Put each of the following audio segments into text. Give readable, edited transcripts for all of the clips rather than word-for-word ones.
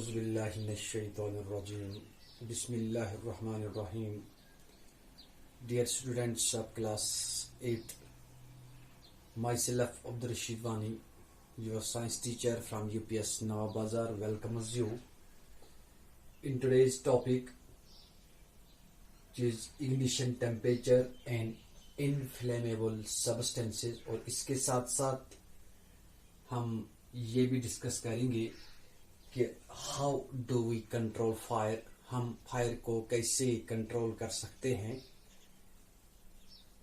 Auzubillahiminash-shaytanir-rajim. Bismillahir-rahmanir-rahim. Dear students of class 8, myself Abdur Rashid Wani, your science teacher from UPS Nawab Bazar, welcomes you in today's topic, which is ignition temperature and inflammable substances. और इसके साथ साथ हम ये भी discuss करेंगे कि how do we control fire, हम फायर को कैसे कंट्रोल कर सकते हैं।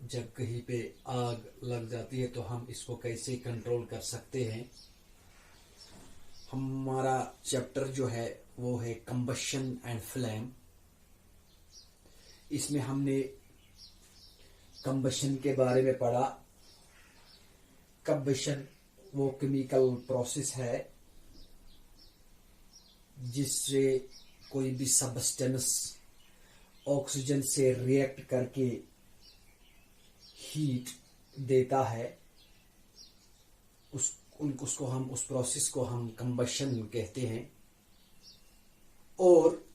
जब कहीं पे आग लग जाती है तो हम इसको कैसे कंट्रोल कर सकते हैं। हमारा चैप्टर जो है वो है कंबशन एंड फ्लेम। इसमें हमने कंबशन के बारे में पढ़ा। कंबशन वो केमिकल प्रोसेस है जिससे कोई भी सब्सटेंस ऑक्सीजन से रिएक्ट करके हीट देता है। उसको हम उस प्रोसेस को हम कंबशन कहते हैं। और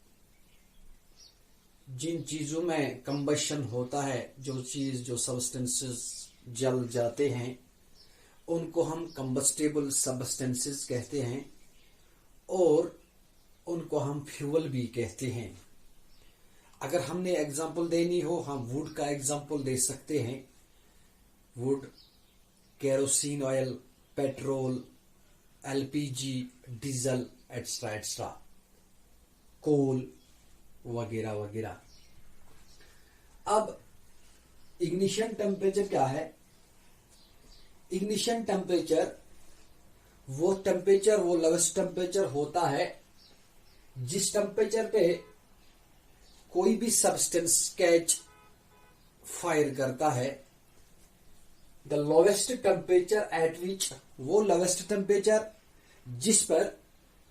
जिन चीजों में कंबशन होता है, जो सब्सटेंसेस जल जाते हैं, उनको हम कंबस्टेबल सब्सटेंसेस कहते हैं और उनको हम फ्यूल भी कहते हैं। अगर हमने एग्जांपल देनी हो, हम वुड का एग्जांपल दे सकते हैं। Wood, kerosene oil, petrol, LPG, diesel, extra extra, coal वगैरह वगैरह। अब इग्निशन टेम्परेचर क्या है? इग्निशन टेम्परेचर वो लोवेस्ट टेम्परेचर होता है जिस टेम्परेचर पे कोई भी सब्सटेंस कैच फायर करता है। द लोवेस्ट टेम्परेचर एट विच, वो लोवेस्ट टेम्परेचर जिस पर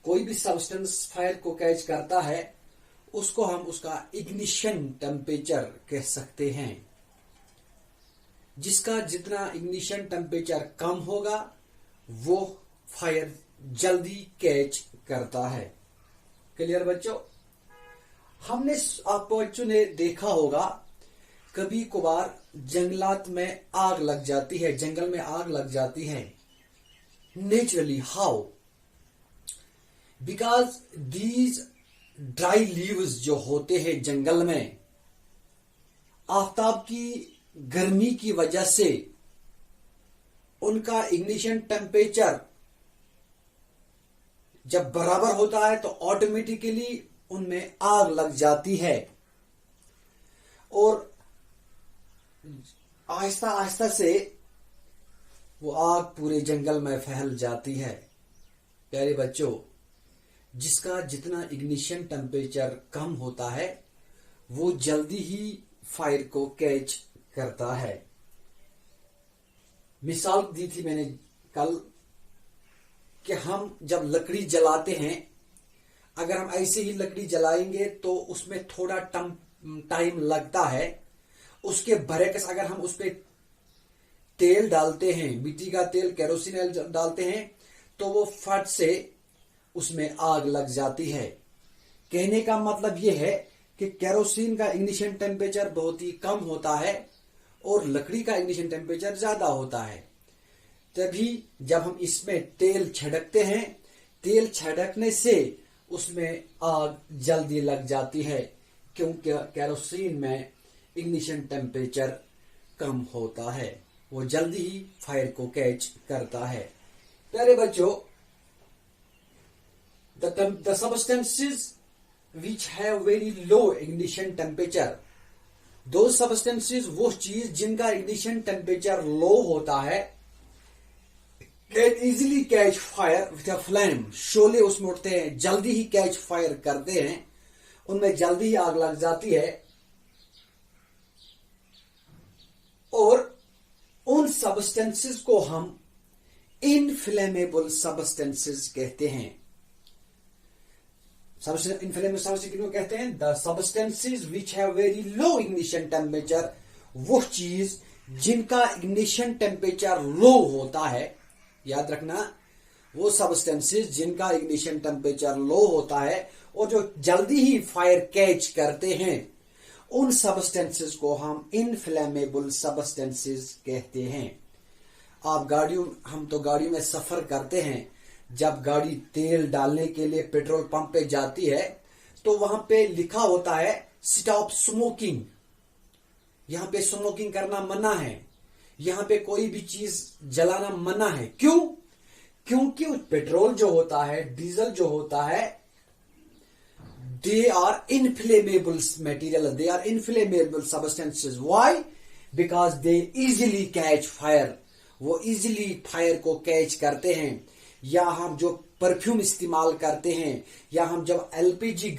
कोई भी सब्सटेंस फायर को कैच करता है, उसको हम उसका इग्निशन टेम्परेचर कह सकते हैं। जिसका जितना इग्निशन टेम्परेचर कम होगा वो फायर जल्दी कैच करता है। क्लियर बच्चों? हमने आप बच्चों ने देखा होगा कभी कभार जंगलात में आग लग जाती है, जंगल में आग लग जाती है। Naturally how? Because these dry leaves जो होते हैं जंगल में, आफताब की गर्मी की वजह से उनका इग्निशन टेम्परेचर जब बराबर होता है तो ऑटोमेटिकली उनमें आग लग जाती है और आहिस्ता आहिस्ता से वो आग पूरे जंगल में फैल जाती है। प्यारे बच्चों, जिसका जितना इग्निशन टेम्परेचर कम होता है वो जल्दी ही फायर को कैच करता है। मिसाल दी थी मैंने कल कि हम जब लकड़ी जलाते हैं, अगर हम ऐसे ही लकड़ी जलाएंगे तो उसमें थोड़ा टाइम लगता है। उसके बरक्स अगर हम उस पर तेल डालते हैं, मिट्टी का तेल, केरोसिन ऑयल डालते हैं, तो वो फट से उसमें आग लग जाती है। कहने का मतलब ये है कि केरोसिन का इग्निशन टेम्परेचर बहुत ही कम होता है और लकड़ी का इग्निशन टेम्परेचर ज्यादा होता है। तभी जब हम इसमें तेल छिड़कते हैं, तेल छिड़कने से उसमें आग जल्दी लग जाती है क्योंकि केरोसिन में इग्निशन टेम्परेचर कम होता है, वो जल्दी ही फायर को कैच करता है। प्यारे बच्चों, the substances which have very low ignition temperature, those substances, वो चीज जिनका इग्निशन टेम्परेचर लो होता है, can easily catch fire with a flame, Sholay उसमें उठते हैं, जल्दी ही कैच फायर करते हैं, उनमें जल्दी ही आग लग जाती है। और उन सब्सटेंसेस को हम इनफ्लेमेबल सब्सटेंसेस कहते हैं। इनफ्लेमेबल सब्सटेंस किनको कहते हैं? The substances which have very low ignition temperature, वो चीज जिनका इग्निशन टेम्परेचर लो होता है। याद रखना, वो सब्सटेंसेस जिनका इग्निशन टेम्परेचर लो होता है और जो जल्दी ही फायर कैच करते हैं, उन सब्सटेंसेस को हम इनफ्लेमेबल सब्सटेंसेस कहते हैं। हम तो गाड़ियों में सफर करते हैं। जब गाड़ी तेल डालने के लिए पेट्रोल पंप पे जाती है तो वहां पे लिखा होता है स्टॉप स्मोकिंग। यहां पे स्मोकिंग करना मना है, यहां पे कोई भी चीज जलाना मना है। क्यों? क्योंकि पेट्रोल जो होता है, डीजल जो होता है, they are inflammable material, they are inflammable substances. Why? Because they easily catch fire. वो इजिली फायर को कैच करते हैं। या हम जो परफ्यूम इस्तेमाल करते हैं, या हम जब एलपीजी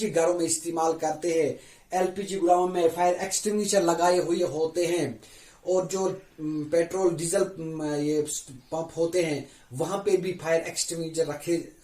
घरों में इस्तेमाल करते हैं, एलपीजी घरों में फायर एक्सटिंग्विशर लगाए हुए होते हैं, और जो पेट्रोल डीजल ये पंप होते हैं वहां पे भी फायर एक्सटिंग्विशर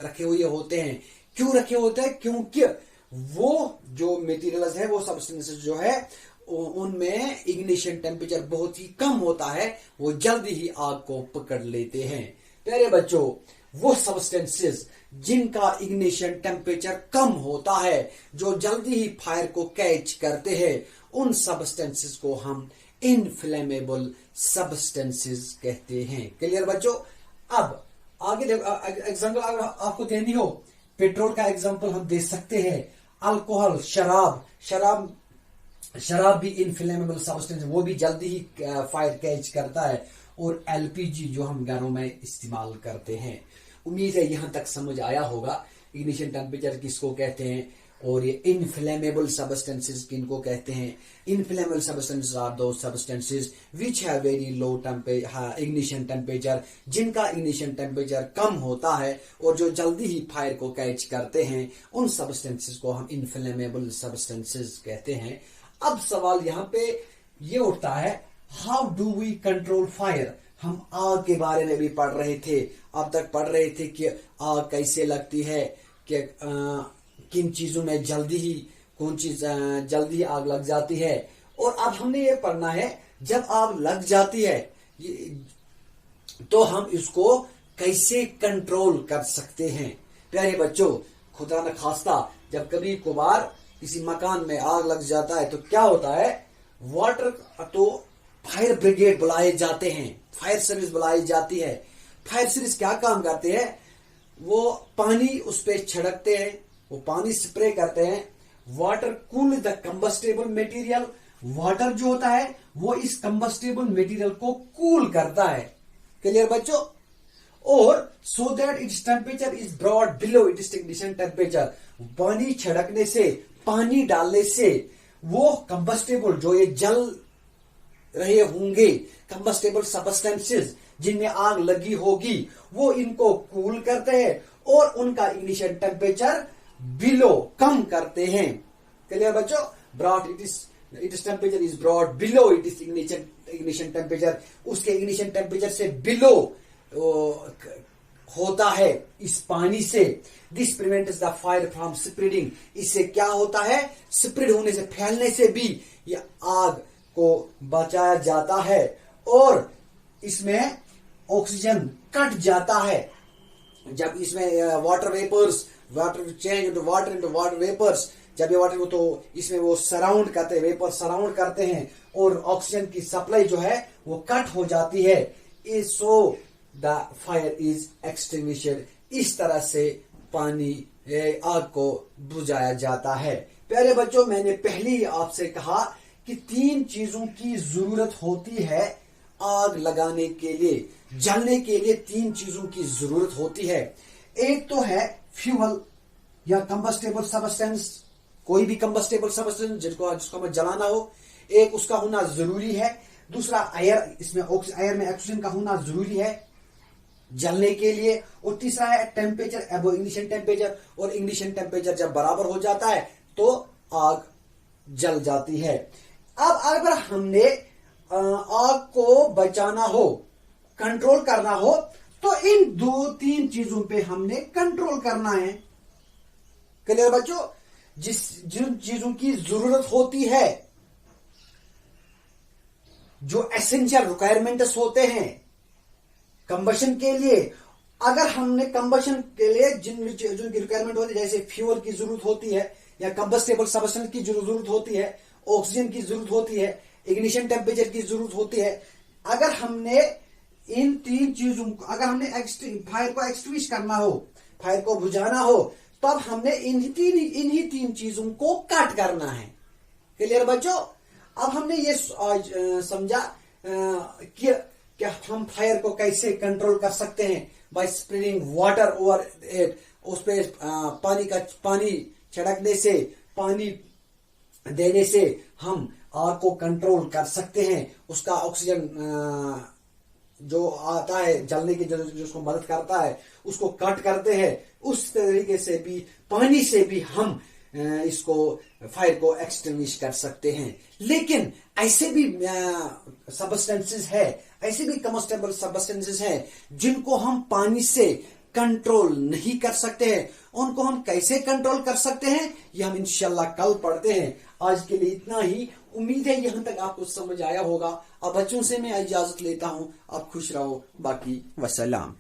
रखे हुए होते हैं। क्यों रखे होते हैं? क्योंकि वो जो मटेरियल्स है, वो सब्सटेंसेस जो है, उनमें इग्निशन टेम्परेचर बहुत ही कम होता है, वो जल्दी ही आग को पकड़ लेते हैं। प्यारे बच्चों, वो सब्सटेंसेस जिनका इग्निशन टेम्परेचर कम होता है, जो जल्दी ही फायर को कैच करते हैं, उन सब्सटेंसेस को हम इनफ्लेमेबल सब्सटेंसेस कहते हैं। क्लियर बच्चों? अब आगे देखो, एग्जाम्पल अगर आपको देनी हो, पेट्रोल का एग्जाम्पल हम दे सकते हैं। अल्कोहल, शराब भी इनफ्लेमेबल सब्सटेंस, वो भी जल्दी ही फायर कैच करता है। और एलपीजी जो हम घरों में इस्तेमाल करते हैं। उम्मीद है यहां तक समझ आया होगा इग्निशन टेम्परेचर किसको कहते हैं और ये इनफ्लेमेबल सब्सटेंसेस किनको कहते हैं। इनफ्लेमेबल सब्सटेंसेस आर दो substances which have very low ignition temperature, जिनका इग्निशन टेम्परेचर कम होता है और जो जल्दी ही फायर को कैच करते हैं, उन सब्सटेंसेस को हम इनफ्लेमेबल सब्सटेंसेस कहते हैं। अब सवाल यहाँ पे ये उठता है, how do we control fire. हम आग के बारे में भी पढ़ रहे थे, अब तक पढ़ रहे थे कि आग कैसे लगती है, कि किन चीजों में जल्दी ही आग लग जाती है। और अब हमने ये पढ़ना है, जब आग लग जाती है तो हम इसको कैसे कंट्रोल कर सकते हैं। प्यारे बच्चों, खुदा न खास्ता जब कभी कभार किसी मकान में आग लग जाता है तो क्या होता है, फायर ब्रिगेड बुलाए जाते हैं, फायर सर्विस बुलाई जाती है। फायर सर्विस क्या काम करते हैं, वो पानी उस पर छिड़कते हैं, वो पानी स्प्रे करते हैं। Water cool the combustible material, water जो होता है वो इस कंबस्टेबल मटेरियल को कूल करता है। क्लियर बच्चों? और so that its temperature is brought below its ignition temperature, पानी छिड़कने से, पानी डालने से वो कंबस्टेबल जो ये जल रहे होंगे, कंबस्टेबल सब्सटेंसेस जिनमें आग लगी होगी, वो इनको कूल करते हैं और उनका इग्निशन टेम्परेचर बिलो कम करते हैं। क्लियर बच्चों? Brought its temperature is brought below it is ignition temperature, उसके इग्निशन टेम्परेचर से बिलो होता है इस पानी से। This prevents the fire from spreading, इससे क्या होता है, स्प्रेड होने से, फैलने से भी ये आग को बचाया जाता है। और इसमें ऑक्सीजन कट जाता है। जब इसमें water change into water vapours, जब ये वाटर को तो इसमें वो सराउंड करते हैं, वेपर सराउंड करते हैं और ऑक्सीजन की सप्लाई जो है वो कट हो जाती है। So the fire is extinguished, इस तरह से आग को बुझाया जाता है। प्यारे बच्चों, मैंने पहले ही आपसे कहा कि 3 चीजों की जरूरत होती है आग लगाने के लिए, जलने के लिए 3 चीजों की जरूरत होती है। एक तो है फ्यूल या कंबस्टेबल सब्सटेंस, कोई भी कंबस्टेबल सब्सटेंस जिसको हमें जलाना हो, एक उसका होना जरूरी है। दूसरा एयर, इसमें एयर में ऑक्सीजन का होना जरूरी है जलने के लिए। और तीसरा है टेम्परेचर अबव इग्निशन टेम्परेचर, और इग्निशन टेम्परेचर जब बराबर हो जाता है तो आग जल जाती है। अब अगर हमने आग को बचाना हो, कंट्रोल करना हो, तो इन 2-3 चीजों पे हमने कंट्रोल करना है। क्लियर बच्चों? जिन चीजों की जरूरत होती है, जो एसेंशियल रिक्वायरमेंट्स होते हैं कंबशन के लिए, अगर हमने कंबशन के लिए जिनकी रिक्वायरमेंट होती है, जैसे फ्यूल की जरूरत होती है या कंबस्टेबल सब्सटेंस की जरूरत होती है, ऑक्सीजन की जरूरत होती है, इग्निशन टेम्परेचर की जरूरत होती है, अगर हमने इन तीन चीजों को, अगर हमने फायर को एक्सटिंग्विश करना हो, फायर को बुझाना हो, तब हमने इन्हीं तीन चीजों को कट करना है। क्लियर बच्चों? अब हमने ये समझा कि हम फायर को कैसे कंट्रोल कर सकते हैं, by spreading water over it, उस पे पानी छिड़कने से, पानी देने से हम आग को कंट्रोल कर सकते हैं। उसका ऑक्सीजन जो आता है जलने की, जो उसको मदद करता है, उसको कट करते हैं। उस तरीके से भी पानी से भी हम इसको फायर को एक्सटिंग्विश कर सकते हैं। लेकिन ऐसे भी सबस्टेंसेस है, ऐसे भी कम्बस्टेबल सबस्टेंसेस है जिनको हम पानी से कंट्रोल नहीं कर सकते हैं। उनको हम कैसे कंट्रोल कर सकते हैं, ये हम इंशाल्लाह कल पढ़ते हैं। आज के लिए इतना ही। उम्मीद है यहां तक आपको समझ आया होगा। अब बच्चों से मैं इजाजत लेता हूं। आप खुश रहो, बाकी वसलाम।